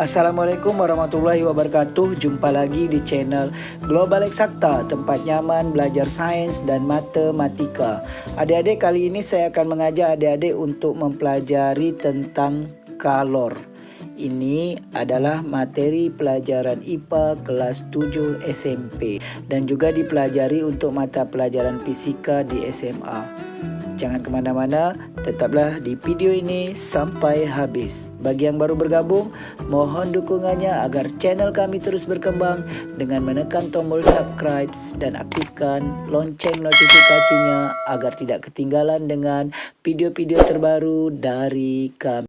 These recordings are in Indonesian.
Assalamualaikum warahmatullahi wabarakatuh. Jumpa lagi di channel Global Eksakta, tempat nyaman belajar sains dan matematika. Adik-adik, kali ini saya akan mengajak adik-adik untuk mempelajari tentang kalor. Ini adalah materi pelajaran IPA kelas 7 SMP dan juga dipelajari untuk mata pelajaran fisika di SMA. Jangan kemana-mana, tetaplah di video ini sampai habis. Bagi yang baru bergabung, mohon dukungannya agar channel kami terus berkembang dengan menekan tombol subscribe dan aktifkan lonceng notifikasinya agar tidak ketinggalan dengan video-video terbaru dari kami.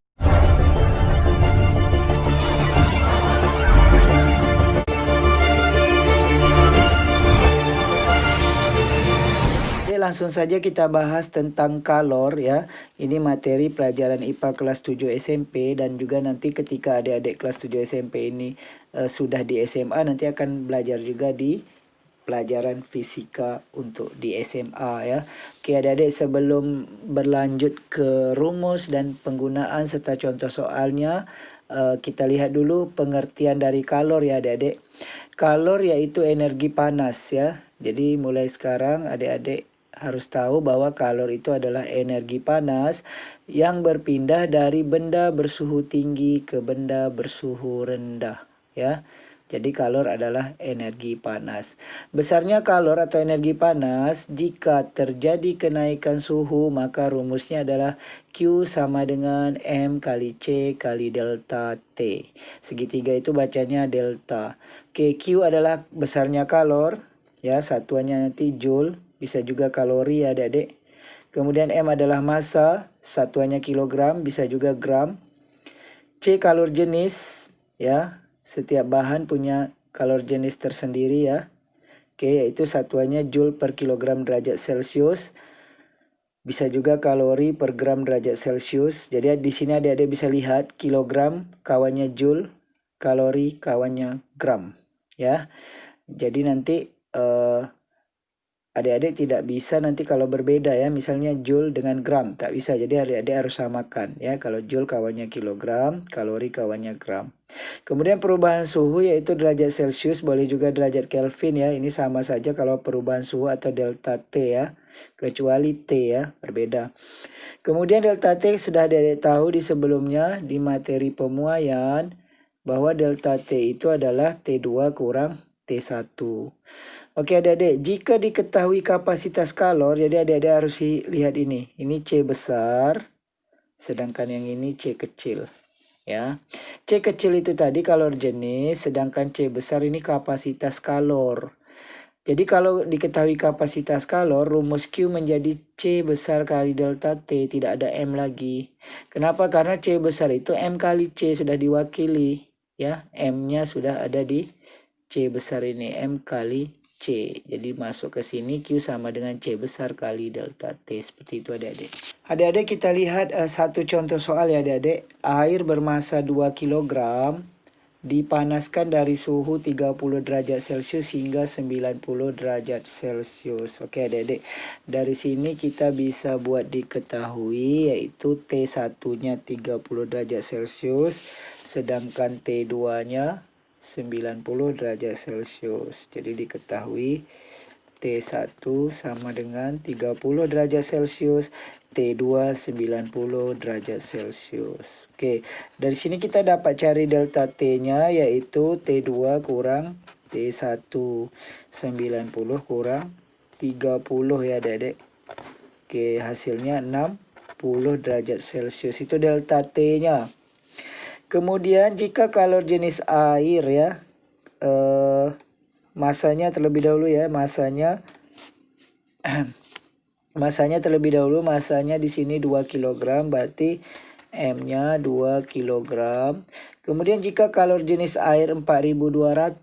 Langsung saja kita bahas tentang kalor ya. Ini materi pelajaran IPA kelas 7 SMP dan juga nanti ketika adik-adik kelas 7 SMP ini sudah di SMA nanti akan belajar juga di pelajaran fisika untuk di SMA ya. Oke adik-adik, sebelum berlanjut ke rumus dan penggunaan serta contoh soalnya, kita lihat dulu pengertian dari kalor ya adik-adik. Kalor yaitu energi panas ya. Jadi mulai sekarang adik-adik harus tahu bahwa kalor itu adalah energi panas yang berpindah dari benda bersuhu tinggi ke benda bersuhu rendah ya. Jadi kalor adalah energi panas. Besarnya kalor atau energi panas, jika terjadi kenaikan suhu maka rumusnya adalah Q sama dengan M kali C kali delta T. Segitiga itu bacanya delta. Oke, Q adalah besarnya kalor ya, satuannya nanti joule. Bisa juga kalori ya adik-adik. Kemudian M adalah massa, satuannya kilogram, bisa juga gram. C kalor jenis ya, setiap bahan punya kalor jenis tersendiri ya. Oke, yaitu satuannya joule per kilogram derajat Celcius. Bisa juga kalori per gram derajat Celcius. Jadi di sini adik-adik bisa lihat kilogram kawannya joule, kalori kawannya gram ya. Jadi nanti adik-adik tidak bisa nanti kalau berbeda ya, misalnya joule dengan gram, tak bisa. Jadi adik-adik harus samakan ya, kalau joule kawannya kilogram, kalori kawannya gram. Kemudian perubahan suhu yaitu derajat Celcius, boleh juga derajat Kelvin ya. Ini sama saja kalau perubahan suhu atau delta T ya, kecuali T ya, berbeda. Kemudian delta T sudah adik-adik tahu di sebelumnya di materi pemuaian bahwa delta T itu adalah T2 kurang T1. Oke adik-adik, jika diketahui kapasitas kalor, jadi adik-adik harus lihat ini. Ini C besar, sedangkan yang ini C kecil. Ya, C kecil itu tadi kalor jenis, sedangkan C besar ini kapasitas kalor. Jadi kalau diketahui kapasitas kalor, rumus Q menjadi C besar kali delta T, tidak ada M lagi. Kenapa? Karena C besar itu M kali C sudah diwakili. Ya, M-nya sudah ada di C besar ini, M kali C. Jadi masuk ke sini Q sama dengan C besar kali delta T. Seperti itu adik-adik. Adik-adik kita lihat satu contoh soal ya adik-adik. Air bermassa 2 kg dipanaskan dari suhu 30 derajat Celcius hingga 90 derajat Celcius. Oke adik-adik. Dari sini kita bisa buat diketahui yaitu T1-nya 30 derajat Celcius. Sedangkan T2-nya 90 derajat Celcius. Jadi diketahui T1 sama dengan 30 derajat Celcius, T2 90 derajat Celcius. Oke, dari sini kita dapat cari delta T-nya yaitu T2 kurang T1, 90 kurang 30 ya adik-adik. Oke, hasilnya 60 derajat Celcius. Itu delta T-nya. Kemudian jika kalor jenis air ya, masanya terlebih dahulu ya, masanya terlebih dahulu, masanya di sini 2 kg, berarti M-nya 2 kg. Kemudian jika kalor jenis air 4200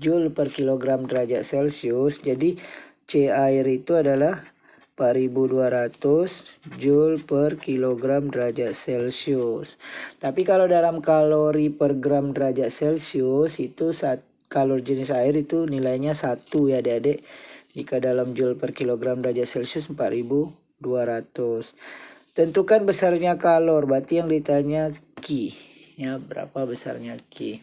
joule per kilogram derajat Celcius, jadi C air itu adalah 4200 joule per kilogram derajat Celcius. Tapi kalau dalam kalori per gram derajat Celcius itu kalor jenis air itu nilainya 1 ya adik-adik. Jika dalam joule per kilogram derajat Celcius 4200. Tentukan besarnya kalor, berarti yang ditanya Q Ya, berapa besarnya Q.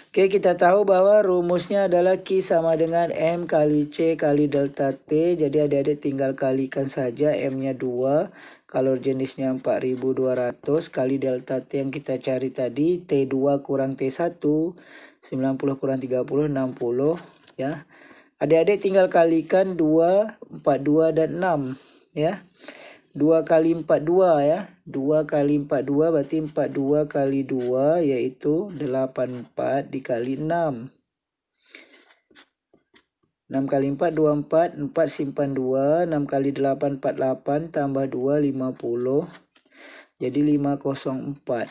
Oke, kita tahu bahwa rumusnya adalah Q sama dengan M kali C kali delta T. Jadi adik-adik tinggal kalikan saja, M-nya 2, kalor jenisnya 4200 kali delta T yang kita cari tadi, T2 kurang T1, 90 kurang 30, 60 ya. Adik-adik tinggal kalikan 2, 42 dan 6 ya. 2 kali 42 ya. 2 kali 42 berarti 42 kali 2 yaitu 84 dikali 6. 6 kali 4 24, 4 simpan 2, 6 kali 8 48 tambah 2 50. Jadi 504.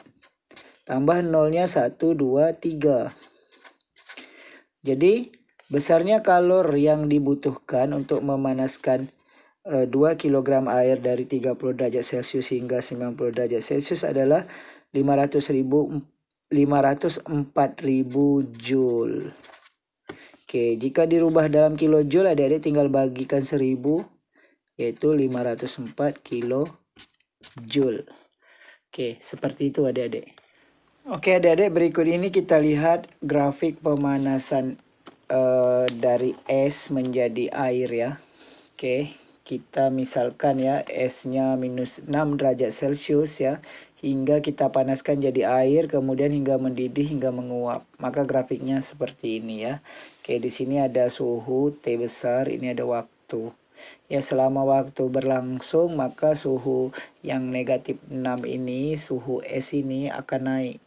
Tambah nolnya 1 2 3. Jadi besarnya kalor yang dibutuhkan untuk memanaskan 2 kg air dari 30 derajat Celcius hingga 90 derajat Celcius adalah 504.000 Joule. Oke, jika dirubah dalam kilojoule, adik-adik tinggal bagikan 1000, yaitu 504 kilojoule. Oke, seperti itu adik-adik. Oke adik-adik, berikut ini kita lihat grafik pemanasan dari es menjadi air ya. Oke. Kita misalkan ya esnya minus 6 derajat Celcius ya, hingga kita panaskan jadi air, kemudian hingga mendidih hingga menguap. Maka grafiknya seperti ini ya. Oke, di sini ada suhu T besar, ini ada waktu. Ya, selama waktu berlangsung maka suhu yang negatif 6 ini, suhu es ini akan naik.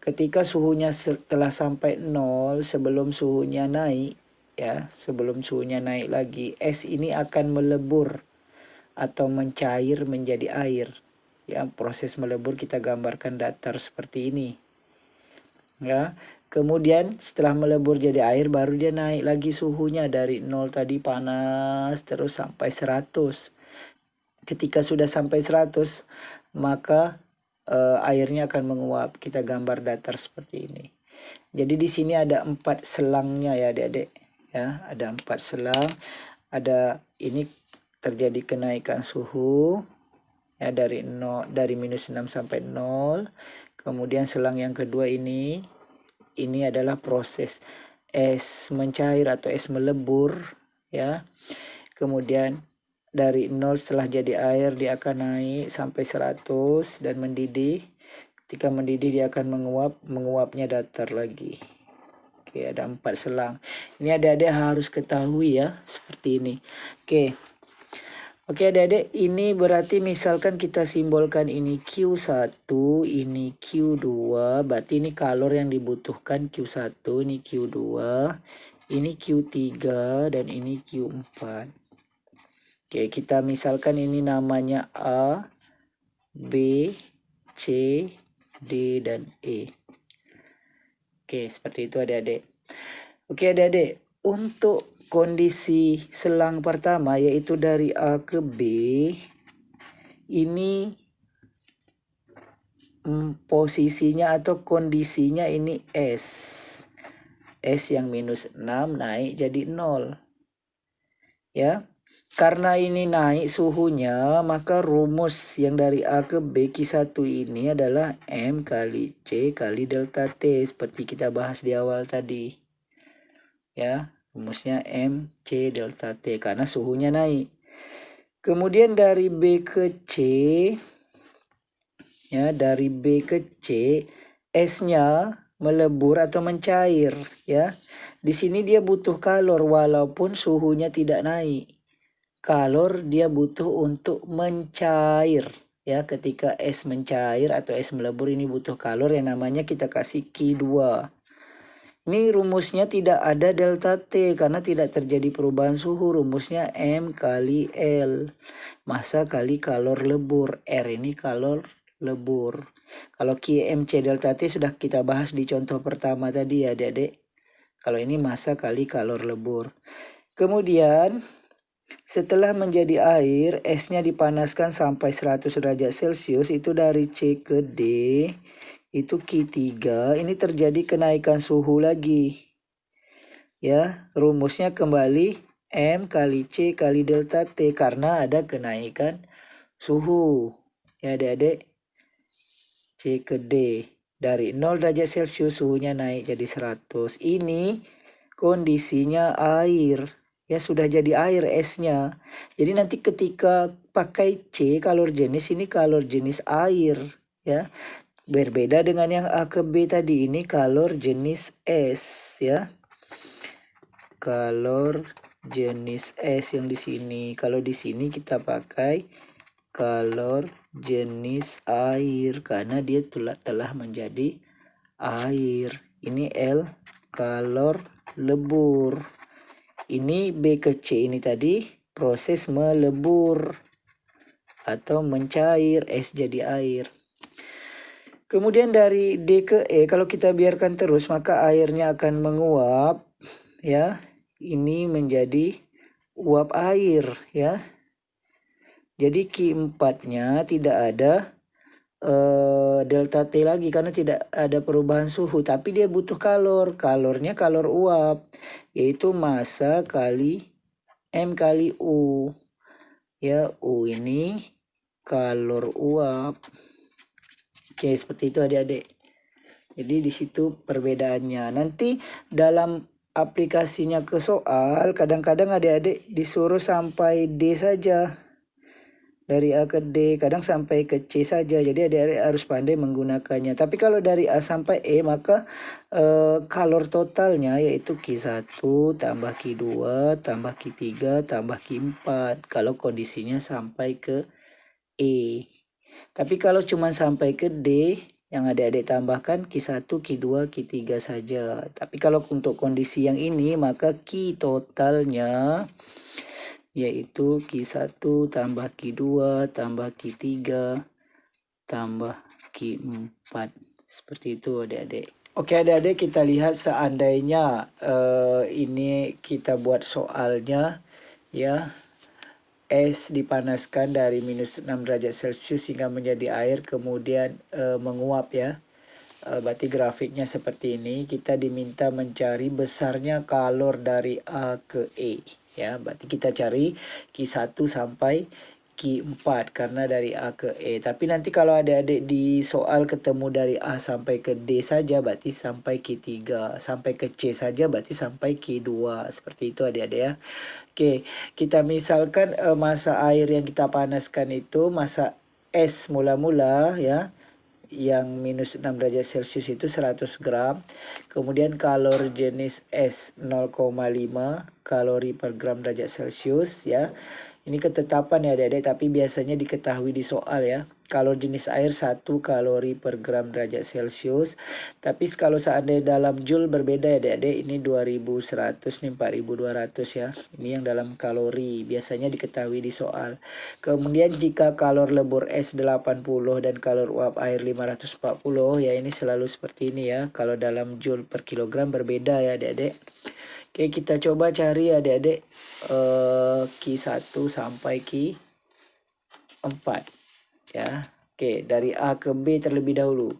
Ketika suhunya telah sampai 0, sebelum suhunya naik ya, sebelum suhunya naik lagi, es ini akan melebur atau mencair menjadi air. Ya, proses melebur kita gambarkan datar seperti ini. Ya, kemudian setelah melebur jadi air baru dia naik lagi suhunya dari 0 tadi panas terus sampai 100. Ketika sudah sampai 100, maka airnya akan menguap. Kita gambar datar seperti ini. Jadi di sini ada 4 selangnya ya adik-adik. Ya, ada 4 selang. Ada ini terjadi kenaikan suhu ya dari minus 6 sampai 0. Kemudian selang yang kedua ini adalah proses es mencair atau es melebur ya. Kemudian dari 0 setelah jadi air dia akan naik sampai 100 dan mendidih. Ketika mendidih dia akan menguapnya datar lagi. Oke, ada 4 selang. Ini adik-adik harus ketahui ya, seperti ini. Oke adik-adik, ini berarti misalkan kita simbolkan ini Q1, ini Q2, berarti ini kalor yang dibutuhkan Q1, ini Q2, ini Q3, dan ini Q4. Oke, kita misalkan ini namanya A, B, C, D, dan E. Oke, seperti itu adik-adik. Oke adik-adik, untuk kondisi selang pertama yaitu dari A ke B, ini posisinya atau kondisinya ini S. S yang minus 6 naik jadi 0. Ya. Karena ini naik suhunya, maka rumus yang dari A ke B Q1 ini adalah M kali C kali delta T, seperti kita bahas di awal tadi. Ya, rumusnya M C delta T karena suhunya naik. Kemudian dari B ke C, ya dari B ke C, S-nya melebur atau mencair. Ya, di sini dia butuh kalor walaupun suhunya tidak naik. Kalor dia butuh untuk mencair ya, ketika es mencair atau es melebur ini butuh kalor yang namanya kita kasih Q2. Ini rumusnya tidak ada delta T karena tidak terjadi perubahan suhu. Rumusnya M kali L, massa kali kalor lebur. R ini kalor lebur. Kalau Q M C delta T sudah kita bahas di contoh pertama tadi ya adik-adik. Kalau ini massa kali kalor lebur. Kemudian setelah menjadi air, esnya dipanaskan sampai 100 derajat Celcius, itu dari C ke D, itu Q3, ini terjadi kenaikan suhu lagi. Ya, rumusnya kembali M kali C kali delta T karena ada kenaikan suhu. Ya adik-adik. C ke D. Dari 0 derajat Celcius suhunya naik jadi 100. Ini kondisinya air. Ya sudah jadi air esnya. Jadi nanti ketika pakai C kalor jenis, ini kalor jenis air. Ya. Berbeda dengan yang A ke B tadi, ini kalor jenis es ya. Kalor jenis es yang di sini. Kalau di sini kita pakai kalor jenis air karena dia telah menjadi air. Ini L kalor lebur. Ini B ke C ini tadi proses melebur atau mencair, es jadi air. Kemudian dari D ke E kalau kita biarkan terus maka airnya akan menguap ya. Ini menjadi uap air ya. Jadi Q4-nya tidak ada delta T lagi karena tidak ada perubahan suhu, tapi dia butuh kalor. Kalornya kalor uap, yaitu massa kali M kali U. Ya, U ini kalor uap. Oke, seperti itu adik-adik. Jadi di situ perbedaannya. Nanti dalam aplikasinya ke soal, kadang-kadang adik-adik disuruh sampai D saja. Dari A ke D, kadang sampai ke C saja. Jadi adik-adik harus pandai menggunakannya. Tapi kalau dari A sampai E, maka kalor totalnya yaitu Q1 tambah Q2 tambah Q3 tambah Q4. Kalau kondisinya sampai ke E. Tapi kalau cuma sampai ke D, yang adik-adik tambahkan Q1, Q2, Q3 saja. Tapi kalau untuk kondisi yang ini, maka Q totalnya yaitu Q1 tambah Q2 tambah Q3 tambah Q4. Seperti itu adik-adik. Oke adik-adik, kita lihat seandainya ini kita buat soalnya ya. Es dipanaskan dari minus 6 derajat Celcius hingga menjadi air, kemudian menguap ya. Berarti grafiknya seperti ini. Kita diminta mencari besarnya kalor dari A ke E ya. Berarti kita cari Q1 sampai Q4 karena dari A ke E. Tapi nanti kalau adik-adik di soal ketemu dari A sampai ke D saja berarti sampai Q3, sampai ke C saja berarti sampai Q2. Seperti itu adik-adik ya. Oke, kita misalkan massa air yang kita panaskan itu massa es mula-mula ya, yang minus 6 derajat Celcius itu 100 gram. Kemudian kalor jenis es 0,5 kalori per gram derajat Celcius ya. Ini ketetapan ya adik-adik, tapi biasanya diketahui di soal ya. Kalor jenis air 1 kalori per gram derajat Celcius. Tapi kalau seandainya dalam Joule berbeda ya adik-adik. Ini 2100, ini 4200 ya. Ini yang dalam kalori, biasanya diketahui di soal. Kemudian jika kalor lebur es 80 dan kalor uap air 540 ya, ini selalu seperti ini ya. Kalau dalam Joule per kilogram berbeda ya adik-adik. Oke, kita coba cari adik-adik Q1 sampai Q4 ya. Oke, dari A ke B terlebih dahulu.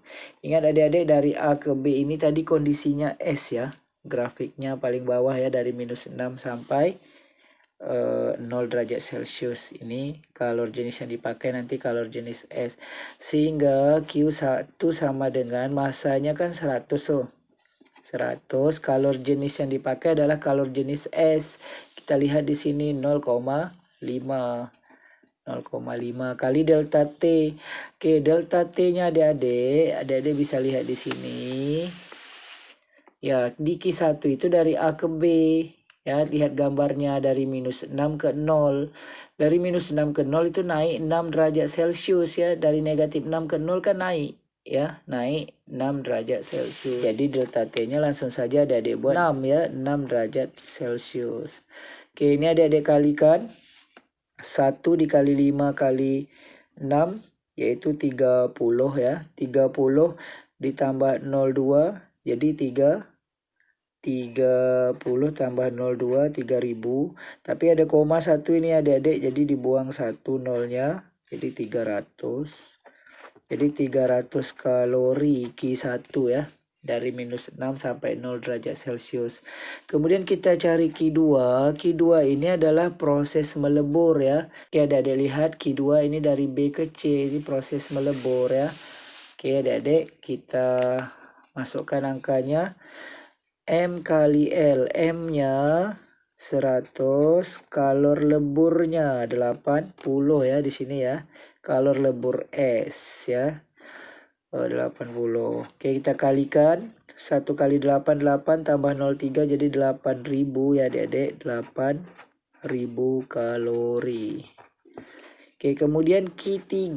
Ingat adik-adik, dari A ke B ini tadi kondisinya es ya. Grafiknya paling bawah ya, dari minus 6 sampai 0 derajat Celcius. Ini kalor jenis yang dipakai nanti kalor jenis es. Sehingga Q1 sama dengan massanya kan 100 oh. 100, kalor jenis yang dipakai adalah kalor jenis es. Kita lihat di sini 0,5 kali delta T. Oke, delta T-nya adik-adik bisa lihat di sini. Ya, di Q1 itu dari A ke B. Ya, lihat gambarnya dari minus 6 ke 0. Dari minus 6 ke 0 itu naik 6 derajat Celcius ya. Dari negatif 6 ke 0 kan naik. Ya, naik 6 derajat Celcius. Jadi delta T-nya langsung saja adik-adik buat 6 ya, 6 derajat Celcius. Oke, ini adik-adik kalikan. 1 dikali 5 kali 6 yaitu 30 ya. 30 ditambah 02 jadi 30 tambah 02 3000. Tapi ada koma 1 ini adik-adik, jadi dibuang 1 nolnya jadi 300. Jadi 300 kalori Q1 ya. Dari minus 6 sampai 0 derajat Celcius. Kemudian kita cari Q2. Q2 ini adalah proses melebur ya. Oke, ada lihat Q2 ini dari B ke C. Ini proses melebur ya. Oke adik-adik, kita masukkan angkanya. M kali L, M-nya 100, kalor leburnya 80 ya di sini ya. Kalor lebur S ya. 80. Oke, kita kalikan. 1 kali 8, 8 tambah 03 jadi 8000 ya adik-adik. 8000 kalori. Oke, kemudian Q3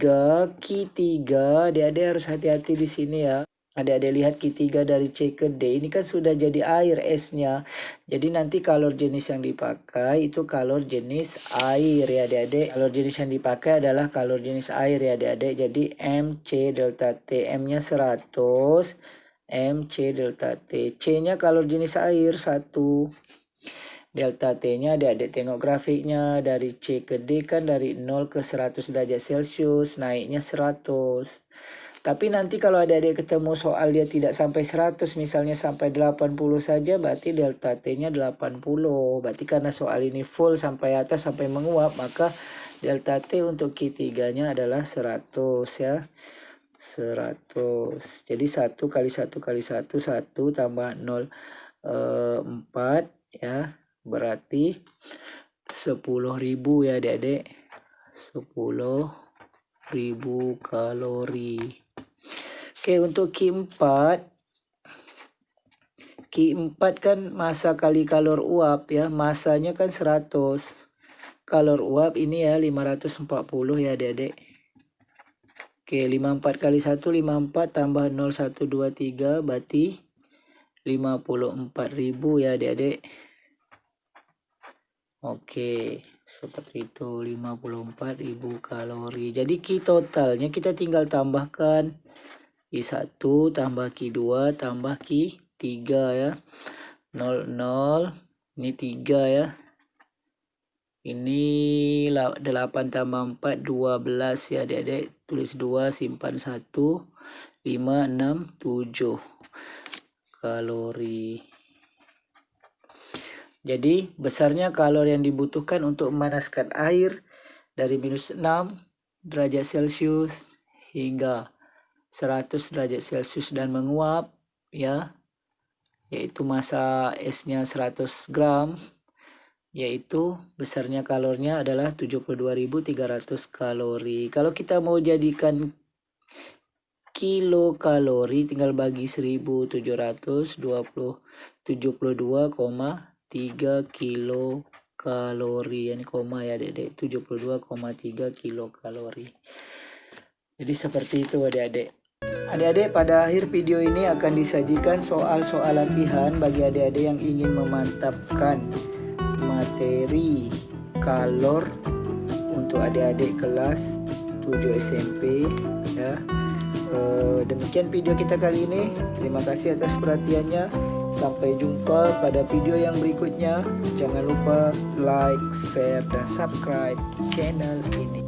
adik-adik harus hati-hati di sini ya. Adik-adik lihat Q3 dari C ke D ini kan sudah jadi air S-nya. Jadi nanti kalor jenis yang dipakai itu kalor jenis air ya adik-adik. Kalor jenis yang dipakai adalah kalor jenis air ya adik-adik. Jadi MC delta T, M-nya 100, MC delta T. C-nya kalor jenis air 1. Delta T-nya adik-adik tengok grafiknya, dari C ke D kan dari 0 ke 100 derajat Celcius, naiknya 100. Tapi nanti kalau adik-adik ketemu soal dia tidak sampai 100, misalnya sampai 80 saja, berarti delta T-nya 80. Berarti karena soal ini full sampai atas, sampai menguap, maka delta T untuk Q3-nya adalah 100 ya. 100. Jadi 1 kali 1 kali 1, 1 tambah 0, 4 ya. Berarti 10.000 ya adik-adik. 10.000 kalori. Oke, untuk Q4 kan massa kali kalor uap ya. Masanya kan 100. Kalor uap ini ya 540 ya adik-adik. Oke, 54 kali 1 54 tambah 0123 berarti 54.000 ya adik-adik. Oke, seperti itu 54.000 kalori. Jadi Q totalnya kita tinggal tambahkan Q1 tambah Q2 tambah Q3 ya. 00, ini 3 ya. Ini 8 tambah 4, 12 ya adik-adik. Tulis 2, simpan 1, 5, 6, 7 kalori. Jadi besarnya kalori yang dibutuhkan untuk memanaskan air dari minus 6 derajat Celcius hingga 100 derajat Celcius dan menguap ya, yaitu massa S-nya 100 gram, yaitu besarnya kalornya adalah 72.300 kalori. Kalau kita mau jadikan kilokalori tinggal bagi 1.772,3 kilokalori, ini koma ya adik-adik, 72,3 kilokalori. Jadi seperti itu adik-adik. Adik-adik, pada akhir video ini akan disajikan soal-soal latihan bagi adik-adik yang ingin memantapkan materi kalor untuk adik-adik kelas 7 SMP ya. Demikian video kita kali ini. Terima kasih atas perhatiannya. Sampai jumpa pada video yang berikutnya. Jangan lupa like, share, dan subscribe channel ini.